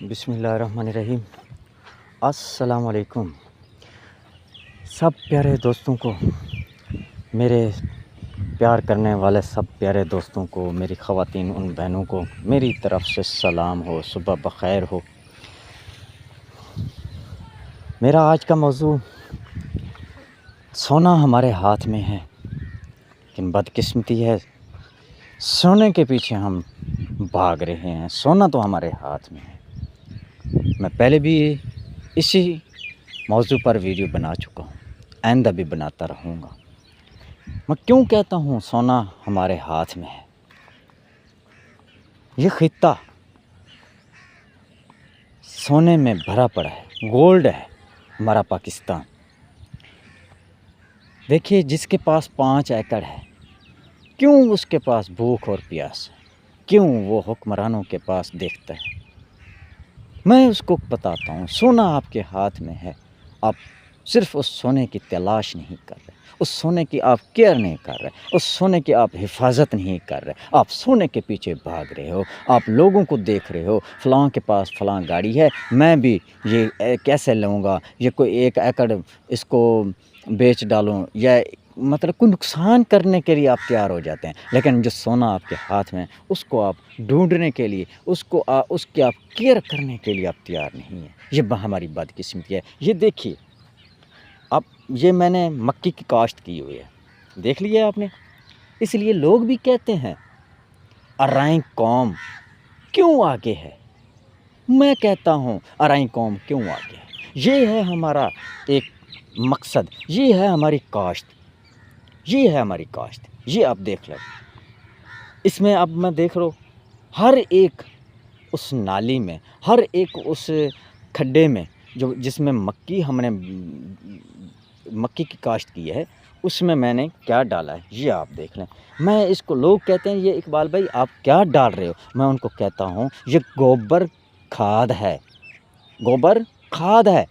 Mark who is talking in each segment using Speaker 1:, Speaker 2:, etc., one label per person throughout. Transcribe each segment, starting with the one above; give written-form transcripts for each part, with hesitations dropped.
Speaker 1: بسم اللہ الرحمن الرحیم۔ السلام علیکم سب پیارے دوستوں کو، میرے پیار کرنے والے سب پیارے دوستوں کو، میری خواتین ان بہنوں کو میری طرف سے سلام ہو، صبح بخیر ہو۔ میرا آج کا موضوع سونا ہمارے ہاتھ میں ہے، لیکن بدقسمتی ہے سونے کے پیچھے ہم بھاگ رہے ہیں۔ سونا تو ہمارے ہاتھ میں ہے۔ میں پہلے بھی اسی موضوع پر ویڈیو بنا چکا ہوں، آئندہ بھی بناتا رہوں گا۔ میں کیوں کہتا ہوں سونا ہمارے ہاتھ میں ہے؟ یہ خطہ سونے میں بھرا پڑا ہے، گولڈ ہے ہمارا پاکستان۔ دیکھیے، جس کے پاس 5 ایکڑ ہے، کیوں اس کے پاس بھوک اور پیاس ہے؟ کیوں وہ حکمرانوں کے پاس دیکھتا ہے؟ میں اس کو بتاتا ہوں، سونا آپ کے ہاتھ میں ہے، آپ صرف اس سونے کی تلاش نہیں کر رہے، اس سونے کی آپ کیئر نہیں کر رہے، اس سونے کی آپ حفاظت نہیں کر رہے، آپ سونے کے پیچھے بھاگ رہے ہو۔ آپ لوگوں کو دیکھ رہے ہو، فلاں کے پاس فلاں گاڑی ہے، میں بھی یہ کیسے لوں گا، یہ کوئی 1 ایکڑ اس کو بیچ ڈالوں، یا مطلب کوئی نقصان کرنے کے لیے آپ تیار ہو جاتے ہیں۔ لیکن جو سونا آپ کے ہاتھ میں، اس کو آپ ڈھونڈنے کے لیے، اس کی آپ کیئر کرنے کے لیے آپ تیار نہیں ہیں۔ یہ ہماری بدقسمتی ہے۔ یہ دیکھیے، اب یہ میں نے مکئی کی کاشت کی ہوئی ہے، دیکھ لیا آپ نے۔ اس لیے لوگ بھی کہتے ہیں ارائیں قوم کیوں آگے ہے؟ میں کہتا ہوں ارائیں قوم کیوں آگے ہے؟ یہ ہے ہمارا ایک مقصد، یہ ہے ہماری کاشت، یہ ہے ہماری کاشت۔ یہ آپ دیکھ لیں، اس میں اب میں دیکھ رہا ہوں ہر ایک اس نالی میں، ہر ایک اس کھڈے میں جس میں ہم نے مکئی کی کاشت کی ہے، اس میں نے کیا ڈالا ہے یہ آپ دیکھ لیں۔ میں اس کو، لوگ کہتے ہیں یہ اقبال بھائی آپ کیا ڈال رہے ہو؟ میں ان کو کہتا ہوں یہ گوبر کھاد ہے، گوبر کھاد ہے۔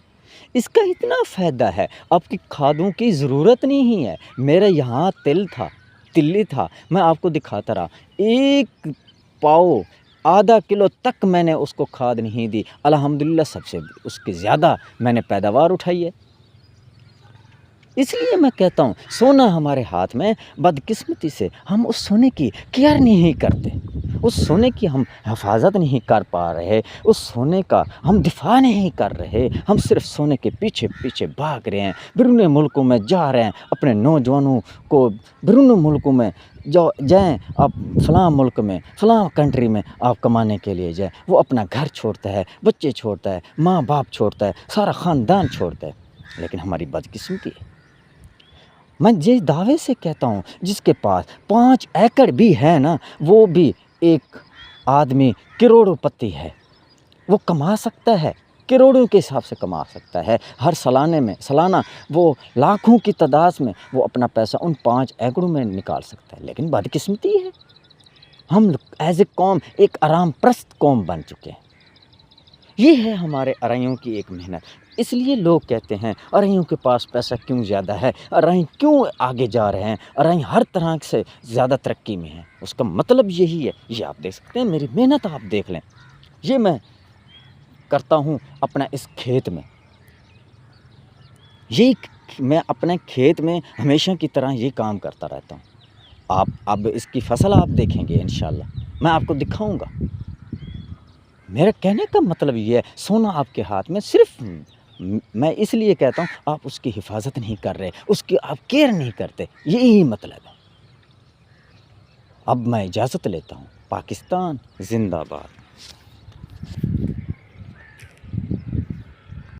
Speaker 1: اس کا اتنا فائدہ ہے، آپ کی کھادوں کی ضرورت نہیں ہے۔ میرے یہاں تلی تھا، میں آپ کو دکھاتا رہا، 1 پاؤ آدھا کلو تک میں نے اس کو کھاد نہیں دی، الحمدللہ سب سے اس کی زیادہ میں نے پیداوار اٹھائی ہے۔ اس لیے میں کہتا ہوں سونا ہمارے ہاتھ میں، بدقسمتی سے ہم اس سونے کی کیئر نہیں کرتے، اس سونے کی ہم حفاظت نہیں کر پا رہے، اس سونے کا ہم دفاع نہیں کر رہے، ہم صرف سونے کے پیچھے بھاگ رہے ہیں، بیرون ملکوں میں جا رہے ہیں، اپنے نوجوانوں کو بیرون ملکوں میں جائیں، آپ فلاں ملک میں، فلاں کنٹری میں آپ کمانے کے لیے جائیں، وہ اپنا گھر چھوڑتا ہے، بچے چھوڑتا ہے، ماں باپ چھوڑتا ہے، سارا خاندان چھوڑتا ہے۔ لیکن ہماری بدقسمتی ہے، میں یہ دعوے سے کہتا ہوں جس کے پاس 5 ایکڑ بھی ہے نا، وہ بھی ایک آدمی کروڑوں پتی ہے، وہ کما سکتا ہے، کروڑوں کے حساب سے کما سکتا ہے۔ ہر سالانہ وہ لاکھوں کی تعداد میں وہ اپنا پیسہ ان 5 ایکڑوں میں نکال سکتا ہے۔ لیکن بدقسمتی ہے، ہم ایز اے قوم ایک آرام پرست قوم بن چکے ہیں۔ یہ ہے ہمارے ارائیوں کی ایک محنت۔ اس لیے لوگ کہتے ہیں ارائیوں کے پاس پیسہ کیوں زیادہ ہے، ارائیں کیوں آگے جا رہے ہیں، ارائیں ہر طرح سے زیادہ ترقی میں ہیں۔ اس کا مطلب یہی ہے، یہ آپ دیکھ سکتے ہیں، میری محنت آپ دیکھ لیں۔ یہ میں کرتا ہوں اپنا اس کھیت میں، میں اپنے کھیت میں ہمیشہ کی طرح یہ کام کرتا رہتا ہوں۔ آپ اب اس کی فصل آپ دیکھیں گے انشاءاللہ، میں آپ کو دکھاؤں گا۔ میرا کہنے کا مطلب یہ ہے، سونا آپ کے ہاتھ میں، صرف میں اس لیے کہتا ہوں آپ اس کی حفاظت نہیں کر رہے، اس کی آپ کیئر نہیں کرتے، یہی مطلب ہے۔ اب میں اجازت لیتا ہوں۔ پاکستان زندہ باد۔